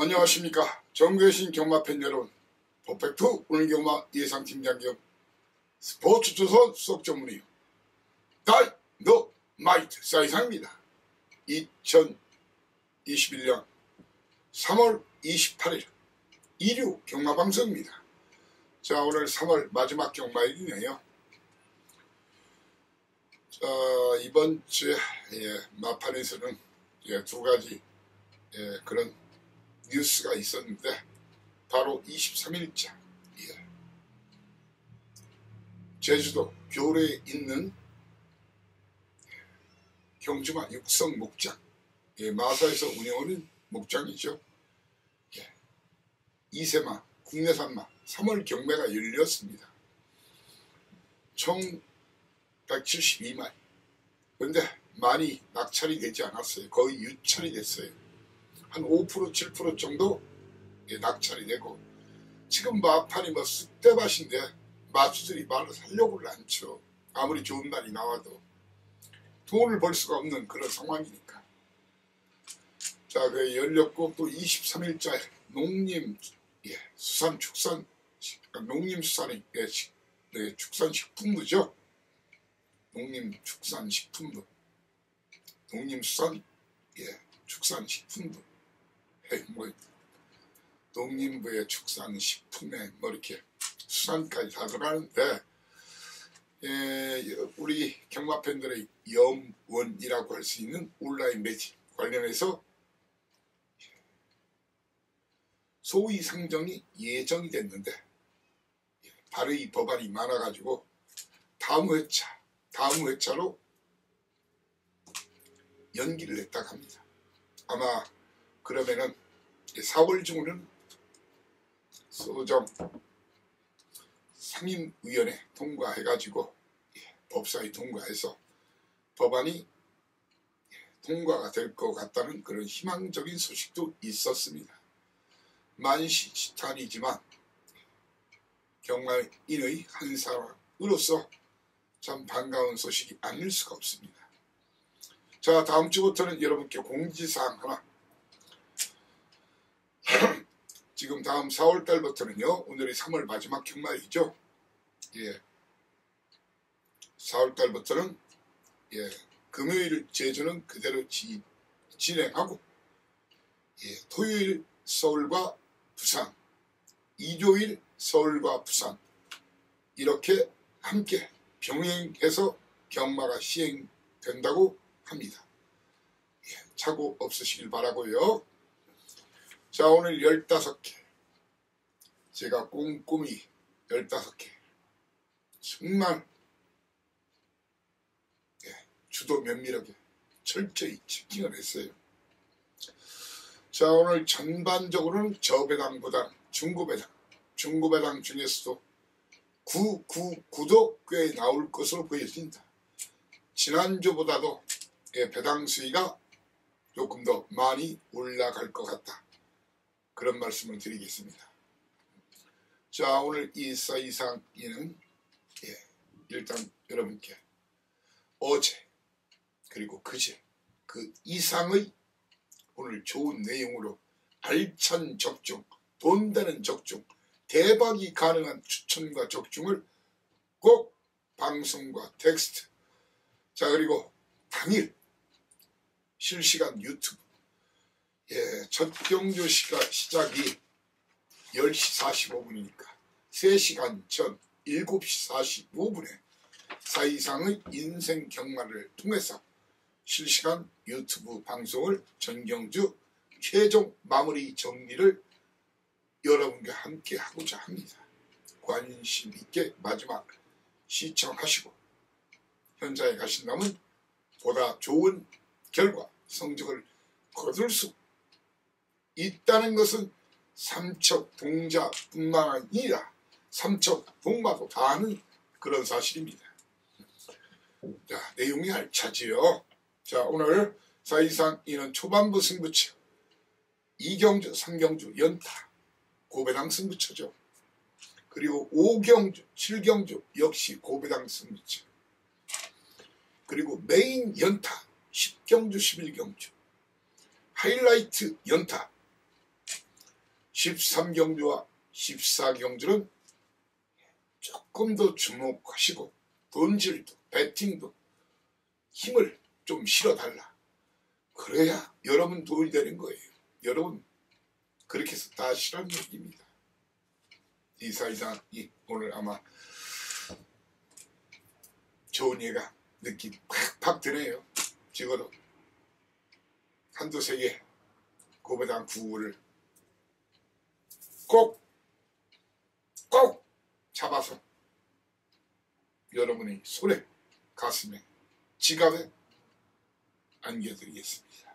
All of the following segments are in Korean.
안녕하십니까. 전국의 경마팬 여러분, 퍼펙트 오늘 경마 예상팀장 겸 스포츠조선 수석 전문의요 다이너마이트 사이상입니다. 2021년 3월 28일 일요 경마방송입니다. 자, 오늘 3월 마지막 경마일이네요. 이번 주에 마판에서는 두 가지 그런 뉴스가 있었는데, 바로 23일자 제주도 교래에 있는 경주마 육성 목장, 마사에서 운영하는 목장이죠. 이세마 국내산마 3월 경매가 열렸습니다. 총 172마리. 그런데 많이 낙찰이 되지 않았어요. 거의 유찰이 됐어요. 한 5% 7% 정도 낙찰이 되고, 지금 마판이 쑥대밭인데 마수들이 말을 살려고를 않죠. 아무리 좋은 날이 나와도 돈을 벌 수가 없는 그런 상황이니까. 자, 그 열렸고, 또 23일자에 농림수산의 축산식품부죠. 농림축산식품부, 농림수산 축산식품부, 농림부의 축산식품에 이렇게 수산까지 다 들어가는데, 우리 경마팬들의 염원이라고 할 수 있는 온라인 매체 관련해서 소위 상정이 예정이 됐는데, 발의 법안이 많아가지고 다음 회차로 연기를 했다고 합니다. 아마 그러면은 4월 중으로는 소정 상임위원회 통과해가지고 법사위 통과해서 법안이 통과가 될 것 같다는 그런 희망적인 소식도 있었습니다. 만시지탄이지만 경마인의 한 사람으로서 참 반가운 소식이 아닐 수가 없습니다. 자, 다음 주부터는 여러분께 공지사항 하나. 지금 다음 4월달부터는요, 오늘이 3월 마지막 경마이죠. 4월달부터는 금요일 제주는 그대로 진행하고, 토요일 서울과 부산, 일요일 서울과 부산, 이렇게 함께 병행해서 경마가 시행된다고 합니다. 착오 없으시길 바라고요. 자, 오늘 15개, 제가 꼼꼼히 15개 정말 주도 면밀하게 철저히 체킹을 했어요. 자, 오늘 전반적으로는 저배당보다 중고배당 중에서도 999도 꽤 나올 것으로 보여진다. 지난주보다도 배당 수위가 조금 더 많이 올라갈 것 같다, 그런 말씀을 드리겠습니다. 자, 오늘 이 사이상에는 일단 여러분께 어제 그리고 그제 그 이상의 오늘 좋은 내용으로 알찬 적중, 돈 되는 적중, 대박이 가능한 추천과 적중을 꼭 방송과 텍스트, 자, 그리고 당일 실시간 유튜브, 첫 경주 시작이 10시 45분이니까 3시간 전 7시 45분에 사이상의 인생 경마를 통해서 실시간 유튜브 방송을 전경주 최종 마무리 정리를 여러분과 함께 하고자 합니다. 관심 있게 마지막 시청하시고, 현장에 가신다면 보다 좋은 결과, 성적을 거둘 수 있다는 것은 삼척동자뿐만 아니라 삼척동마도 다 아는 그런 사실입니다. 자, 내용이 알차지요. 자, 오늘 사이상 이는 초반부 승부처 2경주, 3경주 연타 고배당 승부처죠. 그리고 5경주, 7경주 역시 고배당 승부처. 그리고 메인 연타 10경주, 11경주, 하이라이트 연타 13경주와 14경주는 조금 더 주목하시고 본질도 배팅도 힘을 좀 실어달라. 그래야 여러분 도움이 되는 거예요. 여러분 그렇게 해서 다 실하는 얘기입니다. 이 사이상이 오늘 아마 좋은 예가 느낌 팍팍 드네요. 적어도 한두 세 개 고배당 구구를 꼭 잡아서 여러분의 손에, 가슴에, 지갑에 안겨드리겠습니다.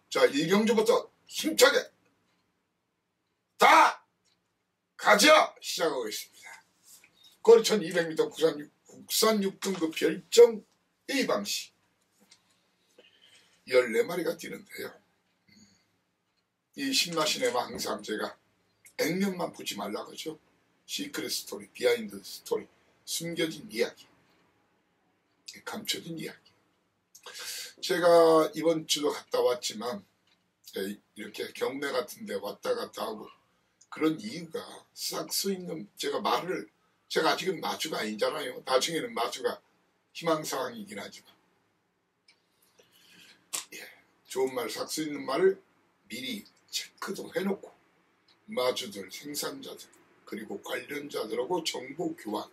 자, 1경주부터 힘차게 다 가자! 시작하겠습니다. 거리 1200m 국산 6등급 별정 A방식 14마리가 뛰는데요. 이 신마신에만 항상 제가 액면만 보지 말라 그러죠. 시크릿 스토리, 비하인드 스토리, 숨겨진 이야기, 감춰진 이야기. 제가 이번 주도 갔다 왔지만 이렇게 경매 같은 데 왔다 갔다 하고 그런 이유가 싹 수 있는 제가 아직은 마주가 아니잖아요. 나중에는 마주가 희망사항이긴 하지만 좋은 말, 싹 수 있는 말을 미리 체크도 해놓고 마주들, 생산자들 그리고 관련자들하고 정보 교환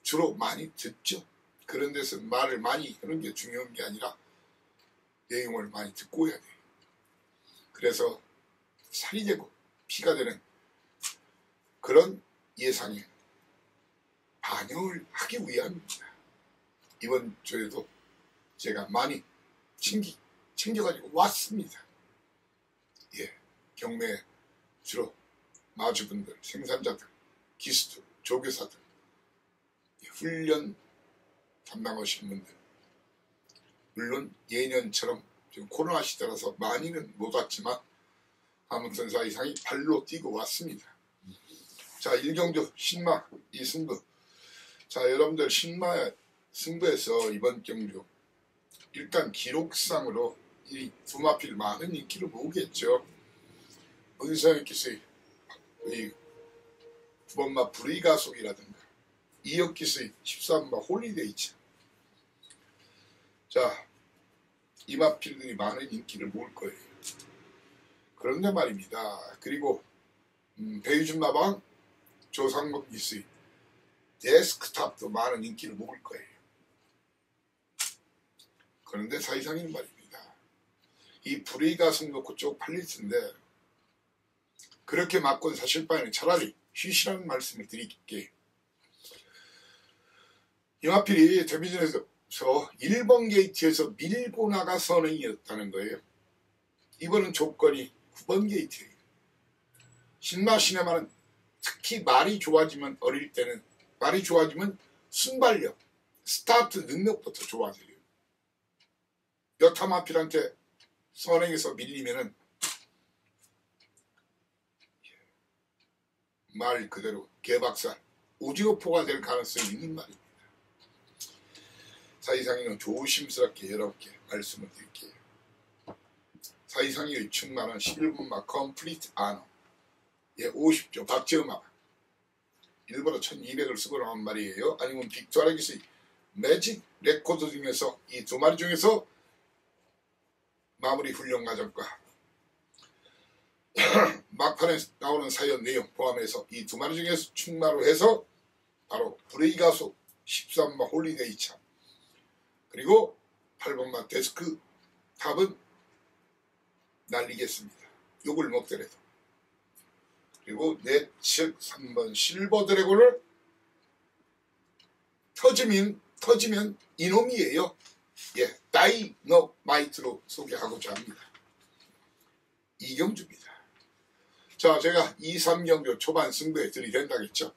주로 많이 듣죠. 그런 데서 말을 많이 하는 게 중요한 게 아니라 내용을 많이 듣고 해야 돼요. 그래서 살이 되고 피가 되는 그런 예상에 반영을 하기 위함입니다. 이번 주에도 제가 많이 챙겨가지고 왔습니다. 경매 주로 마주분들, 생산자들, 기수들, 조교사들, 훈련 담당하시는 분들, 물론 예년처럼 지금 코로나 시대라서 많이는 못 왔지만 아무튼 사이상이 발로 뛰고 왔습니다. 자, 1경주 신마 이승부. 자, 여러분들 신마 승부에서 이번 경주 일단 기록상으로 이 두마필 많은 인기를 모으겠죠. 은서영 기수의 이 9번마 불의가속이라든가 이혁 기수의 13번 홀리데이츠. 자, 이 마필들이 많은 인기를 모을 거예요. 그런데 말입니다. 그리고 배유준 마방 조상범 기수의 데스크탑도 많은 인기를 모을 거예요. 그런데 사이상인 말입니다. 이 불의가속 놓고 쭉 팔릴 텐데 그렇게 맞고 사실 바에는 차라리 쉬시라는 말씀을 드릴게요. 이마필이 데뷔전에서 1번 게이트에서 밀고 나가 선행이었다는 거예요. 이번은 조건이 9번 게이트예요. 신마 시네마는 특히 말이 좋아지면 어릴 때는 말이 좋아지면 순발력, 스타트 능력부터 좋아져요. 여타마필한테 선행에서 밀리면은 말 그대로 개박살, 오지오포가 될 가능성이 있는 말입니다. 사이상이는 조심스럽게 여러분께 말씀을 드릴게요. 사이상이의 충만한 11분마 컴플리트 아너 50조 박재음마 일부러 1200을 쓰고 나온 말이에요. 아니면 빅토리아 기수의 매직 레코드 중에서 이 두 마리 중에서 마무리 훈련 과정과 막판에 나오는 사연 내용 포함해서 이 두 마리 중에서 충마로 해서 바로 불의가속 13마 홀리데이 차 그리고 8번마 데스크 탑은 날리겠습니다. 욕을 먹더라도. 그리고 내측 3번 실버 드래곤을 터지면 이놈이에요. 다이너마이트로 소개하고자 합니다. 이경주입니다. 자, 제가 2, 3경주 초반 승부에 들이댄다겠죠.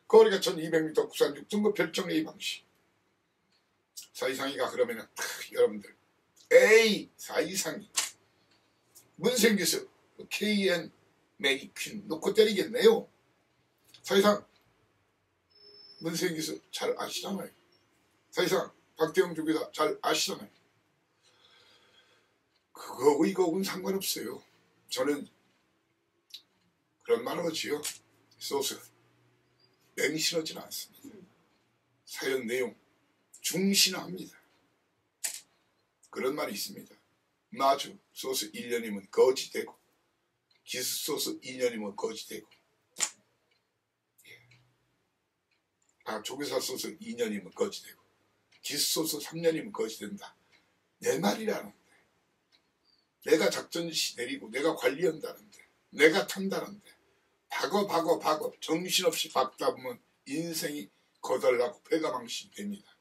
거리가 1200m 국산 6등급 별정 A 방식. 사이상이가 그러면은 여러분들 사이상이 문생기수 KN 매니퀸 놓고 때리겠네요. 사이상 문생기수 잘 아시잖아요. 사이상 박태영 조교사 잘 아시잖아요. 그거하고 이거하고는 상관없어요. 저는 그런 말을 하지요. 소스 맹신하지는 않습니다. 사연 내용 중신합니다. 그런 말이 있습니다. 마주 소스 1년이면 거지되고 기스 소스 2년이면 거지되고 조개사 소스 2년이면 거지되고 기스 소스 3년이면 거지된다. 내 말이라는데 내가 작전시 내리고 내가 관리한다는데 내가 탄다는데 박어 정신없이 박다 보면 인생이 거덜나고 배가망신이 됩니다.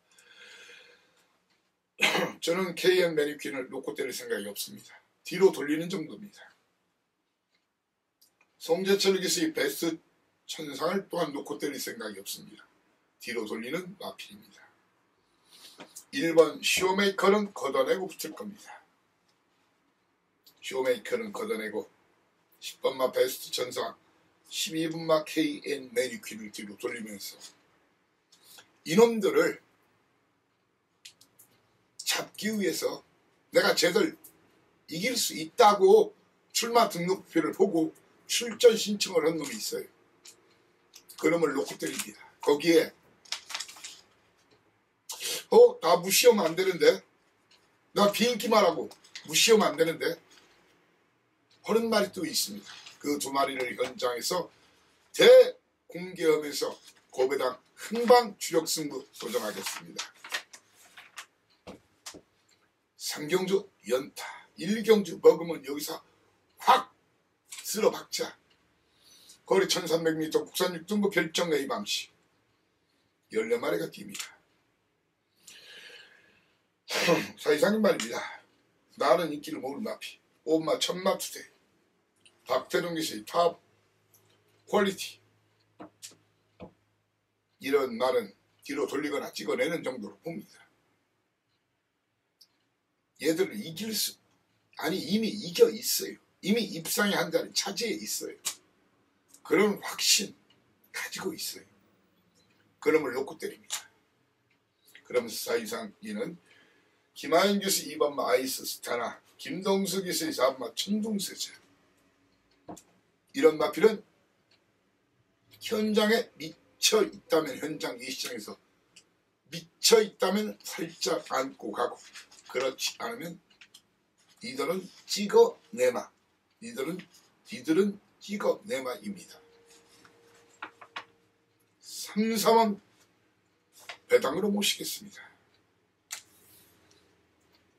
저는 KM 매니퀸을 놓고 때릴 생각이 없습니다. 뒤로 돌리는 정도입니다. 송재철 기수의 베스트 천상을 또한 놓고 때릴 생각이 없습니다. 뒤로 돌리는 마필입니다. 1번 쇼메이커는 걷어내고 붙을 겁니다. 쇼메이커는 걷어내고 10번마 베스트 천상 12분마 KM 매니퀸을 뒤로 돌리면서 이놈들을 잡기 위해서 내가 쟤들 이길 수 있다고 출마 등록표를 보고 출전 신청을 한 놈이 있어요. 그놈을 놓고 때립니다. 거기에 나 무시하면 안 되는데 나 비인기만 하고 무시하면 안 되는데 하는 말이 또 있습니다. 그 두 마리를 현장에서 대공개하면서 고배당 흥방 주력 승부 도전하겠습니다. 3경주 연타 1경주 먹으면 여기서 확 쓸어박자. 거리 1300m 국산 6등급 결정 A방식 14마리가 뜁니다. 사이상인 말입니다. 나는 인기를 모르는 마피 5마 천마 투대 박태동 기수의 탑 퀄리티 이런 말은 뒤로 돌리거나 찍어내는 정도로 봅니다. 얘들을 이길 수 이미 이겨 있어요. 이미 입상에 한 자리 차지해 있어요. 그런 확신 가지고 있어요. 그놈을 놓고 때립니다. 그러면서 사이상 이는 김하연 교수 2번마 아이스 스타나 김동수 교수의 4번마 천둥세제 이런 마필은 현장에 미쳐 있다면 현장 이 시장에서 미쳐 있다면 살짝 안고 가고 그렇지 않으면 니들은 찍어내마 니들은 찍어내마입니다. 3, 4번 배당으로 모시겠습니다.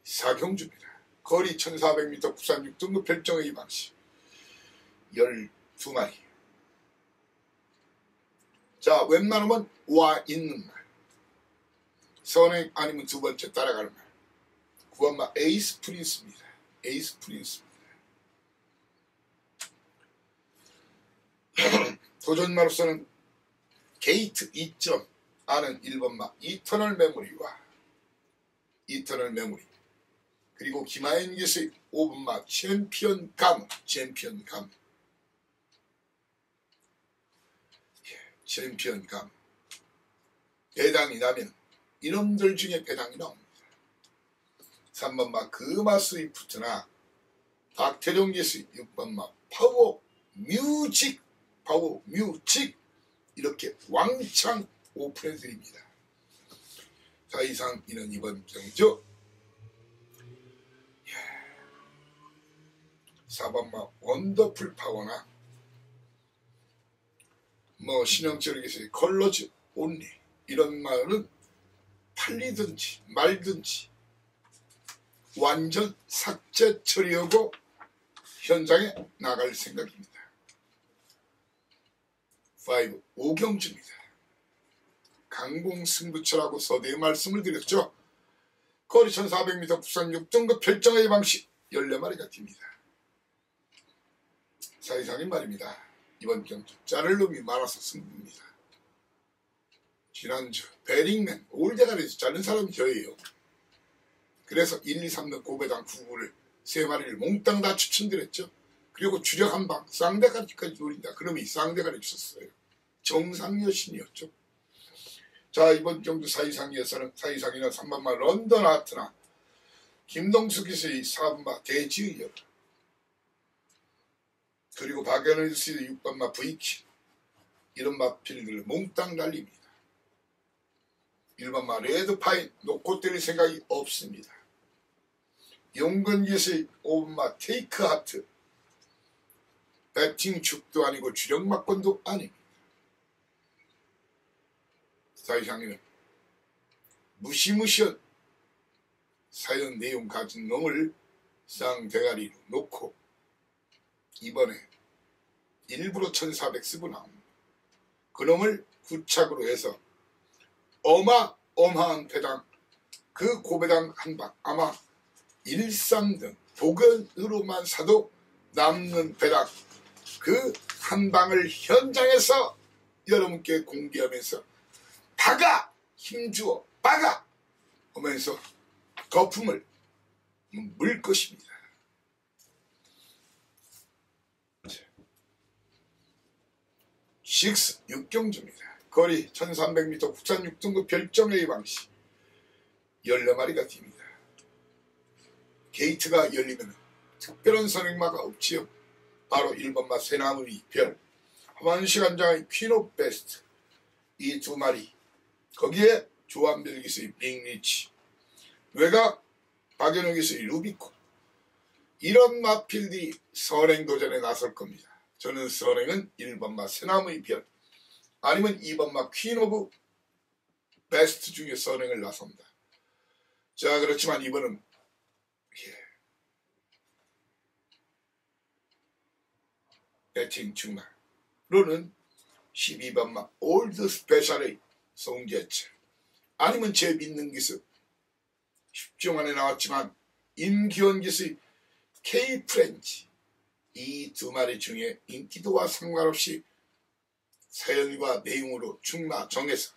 4경주입니다. 거리 1400m 국산 6등급 별정 A 방식 12마리. 자, 웬만하면 와 있는 말 선행 아니면 두 번째 따라가는 말 9번마 에이스 프린스입니다. 에이스 프린스입니다. 도전마로서는 게이트 2점 아는 1번마 이터널 메모리와 이터널 메모리 그리고 김하연 기수의 5번마 챔피언 감 챔피언 감 배당이 나면 이놈들 중에 배당이 나옵니다. 3번마 금화 스위프트나 박태룡 기수의 6번마 파워 뮤직 이렇게 왕창 오픈해드립니다. 자, 이상 이는 이번 경주 4번마 원더풀 파워나 신영철 기수의 컬러즈 온리 이런 말은 팔리든지 말든지 완전 삭제 처리하고 현장에 나갈 생각입니다. 5. 오경주입니다. 강공승부처라고 서두에 말씀을 드렸죠. 거리 1400m 국산 6등급 별정의 방식 14마리가 뜁니다. 사이상인 말입니다. 이번 경주 자를 놈이 많아서 승부입니다. 지난주 베링맨 올대가리에서 자른 사람이 저예요. 그래서 1, 2, 3등 고배당 후보를 3마리를 몽땅 다 추천드렸죠. 그리고 주력 한방 쌍대가리까지 노린다. 그놈이 쌍대가리 주셨어요. 정상 여신이었죠. 자, 이번 경주 사이상이어서는 사이상이나 3번마 런던 아트나 김동수 기수의 4번마 대지의 여러 그리고 박연호 기수의 6번마 V키 이런 마필들을 몽땅 날립니다. 1번마 레드파인 놓고 때릴 생각이 없습니다. 용건기에서의 5번마 테이크하트 배팅 축도 아니고 주력막건도 아닙니다. 사이상에는 무시무시한 사연 내용 가진 놈을 쌍대가리로 놓고 이번에 일부러 1400 쓰고 나옵니다. 그놈을 구착으로 해서 어마어마한 배당, 그 고배당 한방 아마 13등 복원으로만 사도 남는 배당 그 한방을 현장에서 여러분께 공개하면서 박아! 힘주어 박아! 하면서 거품을 물 것입니다. 6경주입니다. 거리 1300m 국산 6등급 별정 A 방식 14마리가 뜁니다. 게이트가 열리면 특별한 선행마가 없지요. 바로 1번마 새나무의 별, 하만시간장의 퀸 오브 베스트 이 두 마리, 거기에 조한별 기수의 빅리치, 외가 박연호 기수의 루비콘, 이런 마필들이 선행도전에 나설 겁니다. 저는 선행은 1번마 새나무의 별 아니면 2번마 퀸 오브 베스트 중에 선행을 나섭니다. 자, 그렇지만 이번은 배팅 중마로는 12번마 올드 스페셜의 송재철 아니면 제 믿는 기수 10종 안에 나왔지만 임기원 기수의 K 프렌치 이 두 마리 중에 인기도와 상관없이 사연과 내용으로 중마 정해서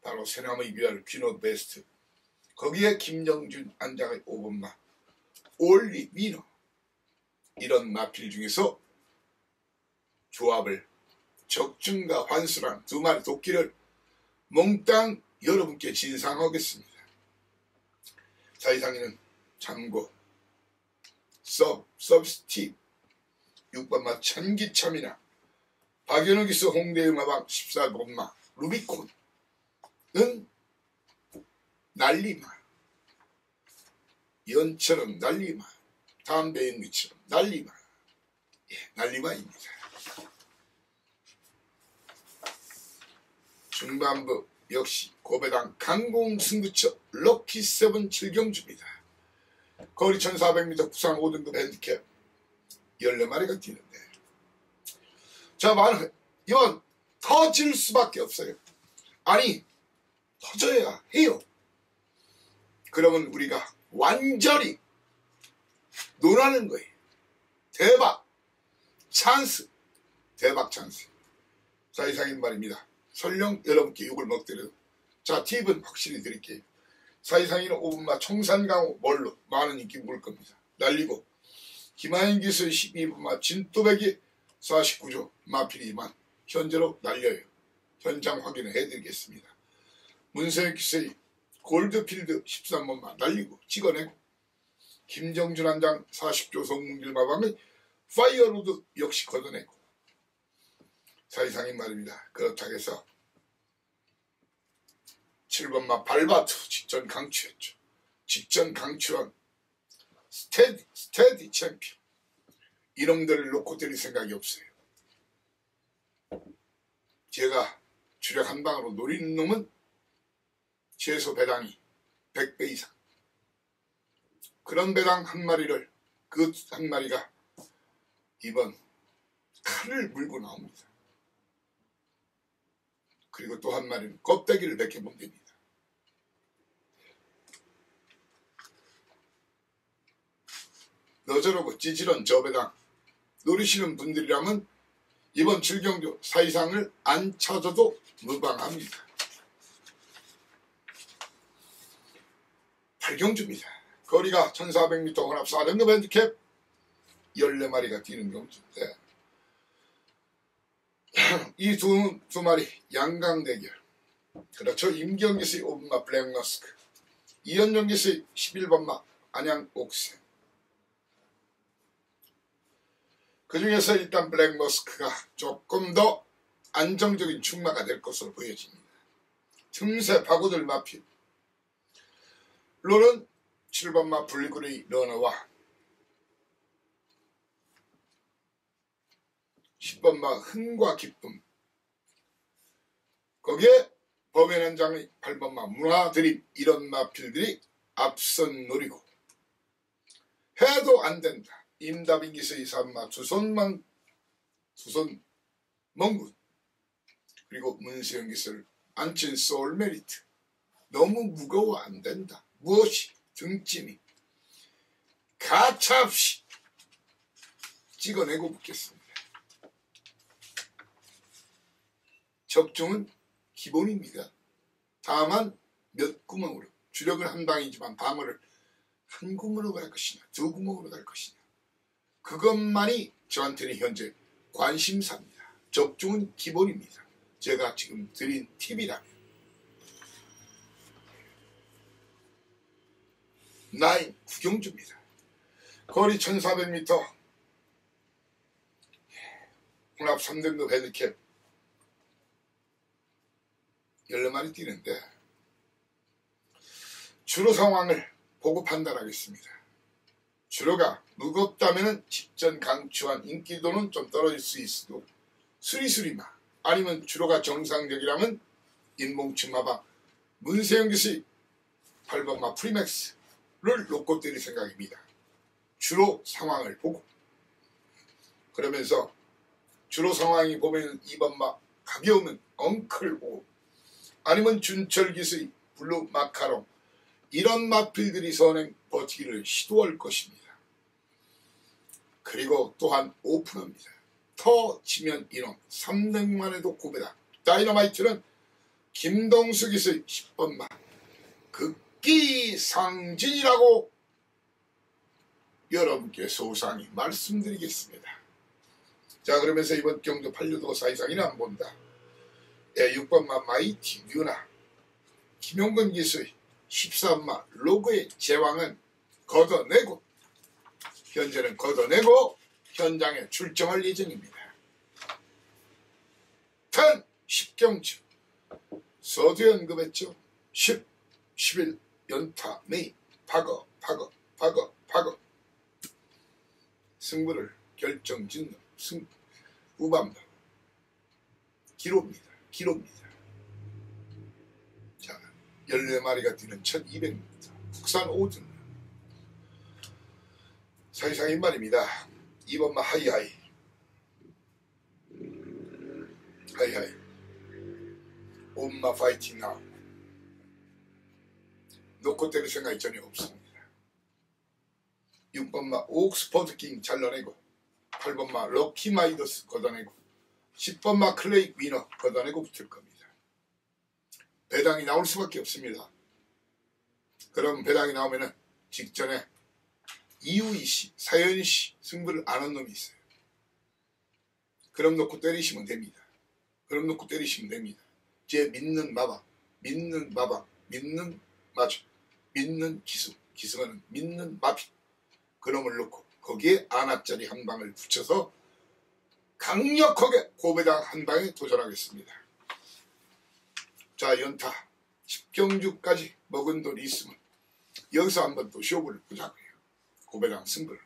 바로 새나무의 별 퀸 오브 베스트, 거기에 김정준 안장의 5번마 올리 위너, 이런 마필 중에서 조합을 적중과 환수란 두 마리 도끼를 몽땅 여러분께 진상하겠습니다. 사이상에는 참고 서브스팁 6번마 천기참이나 박연호 기수 홍대의 마방 14번마 루비콘은 날리마, 연처럼 날리마, 담배연기처럼 날리마, 날리마입니다. 중반부 역시 고배당 강공 승부처 럭키7 7경주입니다. 거리 1400m 국산 5등급 핸디캡 14마리가 뛰는데, 자, 이건 터질 수밖에 없어요. 아니, 터져야 해요. 그러면 우리가 완전히 논하는 거예요. 대박 찬스, 대박 찬스. 자, 이상인 말입니다. 설령 여러분께 욕을 먹더라도 자, 팁은 확실히 드릴게요. 사이상이는 5번마 청산강호 뭘로 많은 인기 물 겁니다. 날리고 김하인 기수의 12번마 진또배기 49조 마필이지만 현재로 날려요. 현장 확인을 해드리겠습니다. 문세혁 기수의 골드필드 13번마 날리고 찍어내고, 김정준 한장 40조 성문길 마방의 파이어로드 역시 걷어내고, 사이상인 말입니다. 그렇다고 해서 7번마 발바투 직전 강추했죠. 직전 강추한 스테디 챔피언, 이놈들을 놓고 때릴 생각이 없어요. 제가 주력 한 방으로 노리는 놈은 최소 배당이 100배 이상, 그런 배당 한 마리를, 그 한 마리가 이번 칼을 물고 나옵니다. 그리고 또 한 마리는 껍데기를 벗겨보면 됩니다. 너저러고 찌질한 저 배당 노리시는 분들이라면 이번 7경주 사이상을 안 찾아도 무방합니다. 8경주입니다. 거리가 1400m 혼합 4등급 핸디캡 14마리가 뛰는 경주인데, 이 두 마리 양강 대결. 그렇죠. 임기영 기수의 5번마 블랙머스크, 이현정 기수의 11번마 안양 옥새, 그 중에서 일단 블랙머스크가 조금 더 안정적인 출마가 될 것으로 보여집니다. 틈새 파고들 마필. 롤은 7번마 불그레이 러너와 10번마 흥과 기쁨. 거기에 범앤 장의 8번마 문화드림 이런 마필들이 앞선 노리고 해도 안 된다. 임다빈기스의 3마 두손 멍군 그리고 문세영 기술 안친 소울 메리트. 너무 무거워 안 된다. 무엇이 등짐이 가차없이 찍어내고 붙겠습니다. 적중은 기본입니다. 다만 몇 구멍으로 주력은 한 방이지만 방어를 한 구멍으로 갈 것이냐 두 구멍으로 갈 것이냐 그것만이 저한테는 현재 관심사입니다. 적중은 기본입니다. 제가 지금 드린 팁이라면 9 구경주입니다. 거리 1400m 혼합 3등급 헤드캡 14마리 뛰는데 주로 상황을 보고 판단하겠습니다. 주로가 무겁다면 직전 강추한 인기도는 좀 떨어질 수 있어도 수리수리마 아니면 주로가 정상적이라면 인봉치마바 문세영 기수의 8번마 프리맥스를 놓고 때릴 생각입니다. 주로 상황을 보고 그러면서 주로 상황이 보면 2번마 가벼우면 엉클 보고 아니면 준철 기수의 블루 마카롱 이런 마필들이 선행 버티기를 시도할 것입니다. 그리고 또한 오픈합니다. 터 지면 인원 3등만 해도 고배다. 다이너마이트는 김동수 기수의 10번마 극기상진이라고 여러분께 소상히 말씀드리겠습니다. 자 그러면서 이번 경도 8류도 사이상이는 안 본다. 6번마 마이티 뉴나 김용근 기수의 13마 로그의 제왕은 걷어내고 현재는 걷어내고 현장에 출정할 예정입니다. 10경주 서두연급했죠. 10, 11 연타 메이 파거 승부를 결정짓는 후반부 기로입니다. 자 14마리가 뛰는 1200m 국산 5등 사이상인 말입니다. 2번마 하이하이 엄마 파이팅 나우 놓고 때릴 생각이 전혀 없습니다. 6번마 옥스퍼드 킹 잘라내고 8번마 럭키 마이더스 걷어내고 10번마 클레이 위너 걷어내고 붙을 겁니다. 배당이 나올 수밖에 없습니다. 그럼 배당이 나오면은 직전에 이우이씨, 사연씨 승부를 아는 놈이 있어요. 그럼 놓고 때리시면 됩니다. 제 믿는 마방, 믿는 기승은 믿는 마비 그놈을 놓고 거기에 아나짜리 한 방을 붙여서 강력하게 고배당 한 방에 도전하겠습니다. 자 연타 10경주까지 먹은 돈이 있으면 여기서 한번 또 쇼부를 보자고요. 고배당 승부를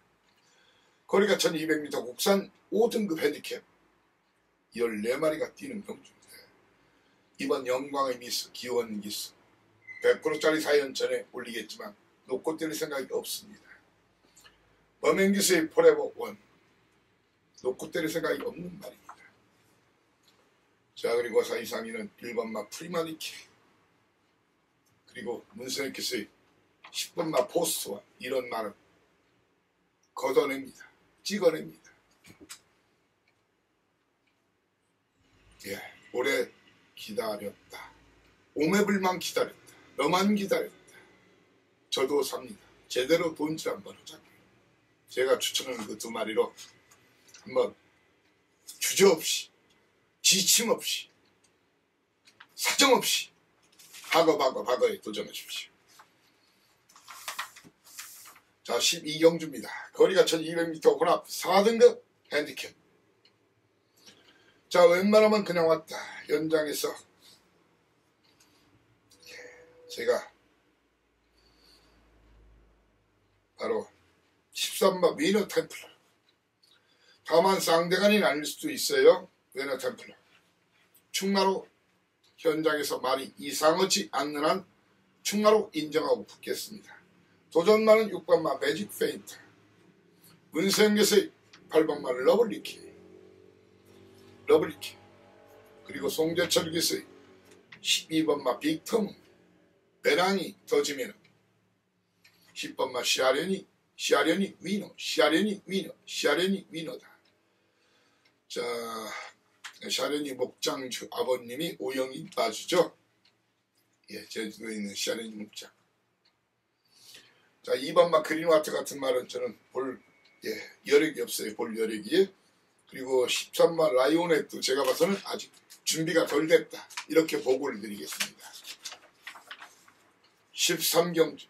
거리가 1200m 국산 5등급 헤드캡 14마리가 뛰는 경주인데 이번 영광의 미스 기원 기수 100%짜리 사연 전에 올리겠지만 놓고 때릴 생각이 없습니다. 범행 기수의 포레버 원 놓고 때릴 생각이 없는 말입니다. 자 그리고 사이상위는 1번마 프리마니키 그리고 문세영 기수의 10번마 포스트와 이런 말은 걷어냅니다. 찍어냅니다. 예, 오래 기다렸다. 오매불만 기다렸다. 너만 기다렸다. 저도 삽니다. 제대로 돈질 한번 하자고요. 제가 추천하는 그 두 마리로 한번 주저없이 지침없이 사정없이 박어에 도전하십시오. 자 12경주입니다. 거리가 1200m 혼합 4등급 핸디캡. 자, 웬만하면 그냥 왔다. 연장에서 제가 바로 13번 위너 템플러. 다만 쌍대간이 아닐 수도 있어요. 위너 템플러. 충마로 현장에서 말이 이상하지 않는 한 충마로 인정하고 붙겠습니다. 도전마는 6번마 매직 페인트. 문세영에서의 8번마 러블리키. 그리고 송재철에서의 12번마 빅텀. 배낭이 터지면 10번마 시아련이 위너다. 자, 시아련이 목장주 아버님이 오영이 빠주죠. 예, 제주도에 있는 시아련이 목장. 자, 2번마 그린와트 같은 말은 저는 볼 여력이 없어요. 볼 여력이. 그리고 13번 라이오넷도 제가 봐서는 아직 준비가 덜 됐다. 이렇게 보고를 드리겠습니다. 13경주.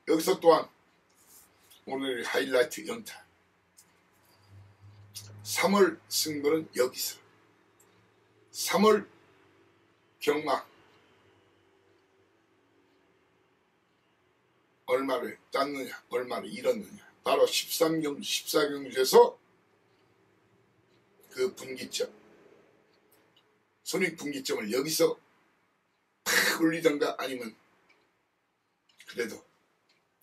여기서 또한 오늘 하이라이트 연타. 3월 승부는 여기서. 3월 경마. 얼마를 땄느냐, 얼마를 잃었느냐. 바로 13경주, 14경주에서 그 분기점, 손익분기점을 여기서 팍 올리던가 아니면 그래도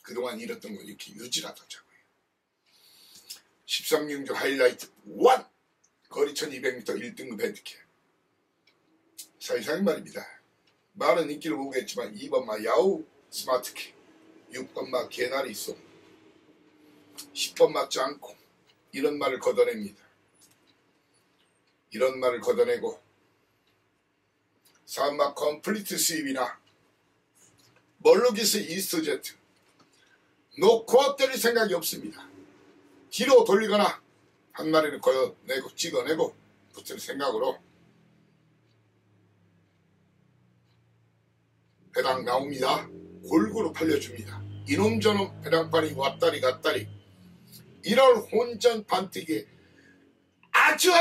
그동안 잃었던 거 이렇게 유지하자고요. 13경주 하이라이트 1! 거리 1200m 1등급 핸디캡. 사이상이 말입니다. 많은 인기를 보겠지만 2번마 야후 스마트키, 6번마 개나리 송, 10번마 짱콩. 이런 말을 걷어냅니다. 이런 말을 걷어내고 4번마 컴플리트 수입이나 멀루기스 이스트제트 놓고 때릴 생각이 없습니다. 뒤로 돌리거나 한 마리를 걷어내고 찍어내고 붙을 생각으로 배당 나옵니다. 골고루 팔려줍니다. 이놈 저놈 배당판이 왔다리 갔다리. 1월 혼전 반뜨기에 아주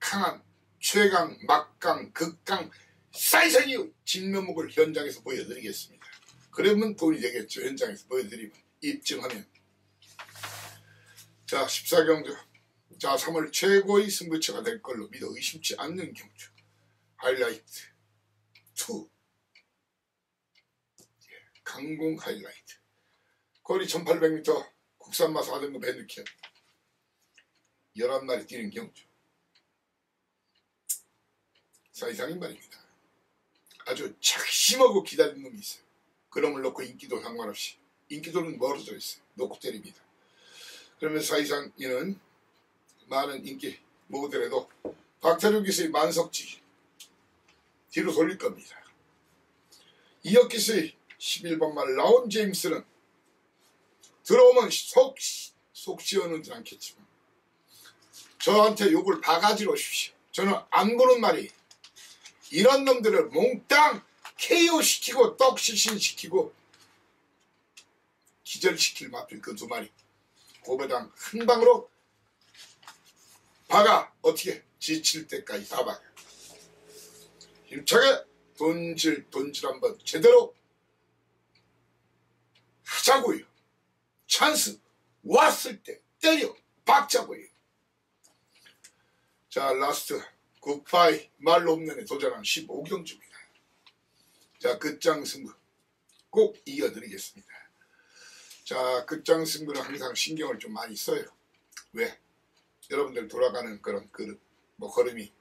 강한 최강, 막강, 극강, 사이사이의 진면목을 현장에서 보여드리겠습니다. 그러면 돈이 되겠죠. 현장에서 보여드리면, 입증하면. 자, 14경주. 자, 3월 최고의 승부처가 될 걸로 믿어 의심치 않는 경주. 하이라이트 2. 강공 하이라이트. 거리 1800m 국산마 4등급 핸디캡. 11마리 뛰는 경주. 사이상인 말입니다. 아주 착심하고 기다리는 놈이 있어요. 그놈을 놓고 인기도 상관없이. 인기도는 멀어져 있어요. 놓고 때립니다. 그러면 사이상이는 많은 인기 모델에도 박태준 기수의 만석지 뒤로 돌릴 겁니다. 이혁 기수의 11번마 라온 제임스는 들어오면 속 시원하지 않겠지만 저한테 욕을 바가지로 오십시오. 저는 안 보는 말이 이런 놈들을 몽땅 KO시키고 떡시신시키고 기절시킬 맛을 그 2마리 고배당 한 방으로 박아. 어떻게 지칠 때까지 다 박아. 힘차게 돈질 한번 제대로 하자고요. 찬스 왔을 때 때려 박자고요. 자, 라스트 굿바이 말로 없는 애 도전한 15경주입니다. 자, 끝장 승부 꼭 이어드리겠습니다. 자, 끝장 승부는 항상 신경을 좀 많이 써요. 왜? 여러분들 돌아가는 그런 걸음이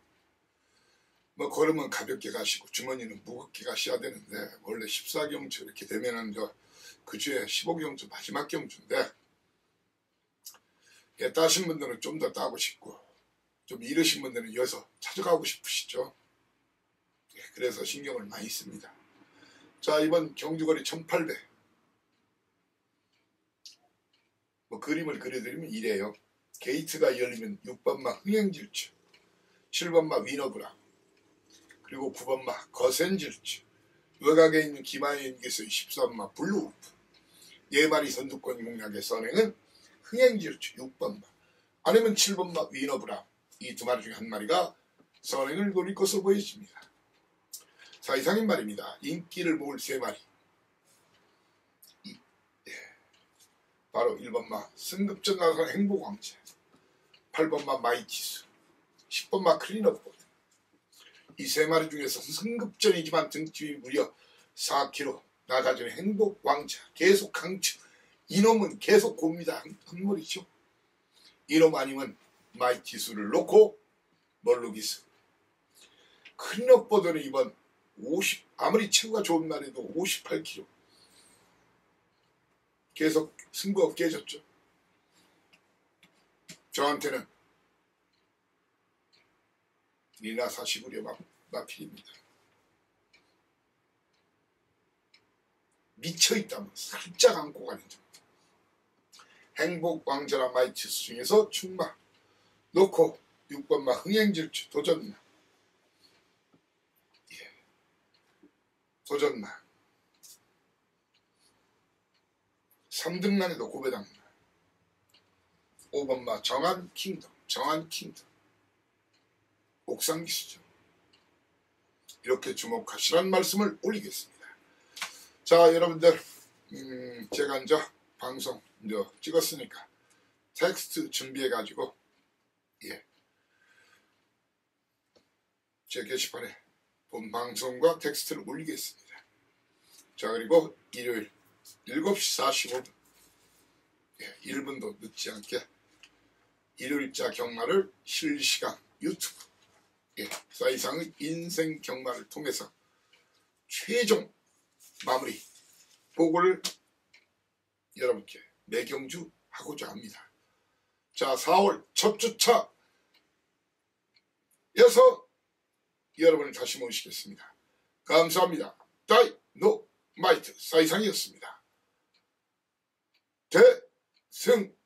걸음은 가볍게 가시고 주머니는 무겁게 가셔야 되는데 원래 14경주 이렇게 되면은 그 주에 15경주 마지막 경주인데 따신 분들은 좀 더 따고 싶고 좀 이르신 분들은 이어서 찾아가고 싶으시죠. 그래서 신경을 많이 씁니다. 자, 이번 경주거리 1800 그림을 그려드리면 이래요. 게이트가 열리면 6번마 흥행질주, 7번마 위너브라, 그리고 9번마 거센질주, 외곽에 있는 기마연기에서 13번마 블루우프, 4마리 선두권 공략의 선행은 흥행지르츠 6번마 아니면 7번마 위너브라 이 두 마리 중에 한 마리가 선행을 노릴 것으로 보여집니다. 자, 이상인 말입니다. 인기를 모을 세 마리. 바로 1번마 승급전 나선 행복왕자, 8번마 마이티수, 10번마 클린업보드. 이 세 마리 중에서 승급전이지만 등집이 무려 4kg 낮아지는 행복왕자 계속 강추. 이놈은 계속 곱니다. 한 물이죠. 이놈 아니면 마이티수를 놓고 멀루기수. 클린업보드는 이번 50 아무리 체구가 좋은 날에도 58kg 계속 승부 없게 해줬죠. 저한테는 리나 사시구려 마필입니다. 미쳐있다면 살짝 안고 가는 정도. 행복왕자라 마이티수 중에서 충마 놓고 6번마 흥행질주 도전나. 도전나 3등만에도 고배당나. 5번마 정한킹덤 옥상기수죠. 이렇게 주목하시라는 말씀을 올리겠습니다. 자, 여러분들 제가 이제 방송 이제 찍었으니까 텍스트 준비해 가지고 제 게시판에 본 방송과 텍스트를 올리겠습니다. 자, 그리고 일요일 7시 45분 1분도 늦지 않게 일요일자 경마를 실시간 유튜브 사이상의 인생 경마를 통해서 최종 마무리 보고를 여러분께 매경주하고자 합니다. 자, 4월 첫 주차여서 여러분을 다시 모시겠습니다. 감사합니다. 다이노마이트 사이상이었습니다. 대승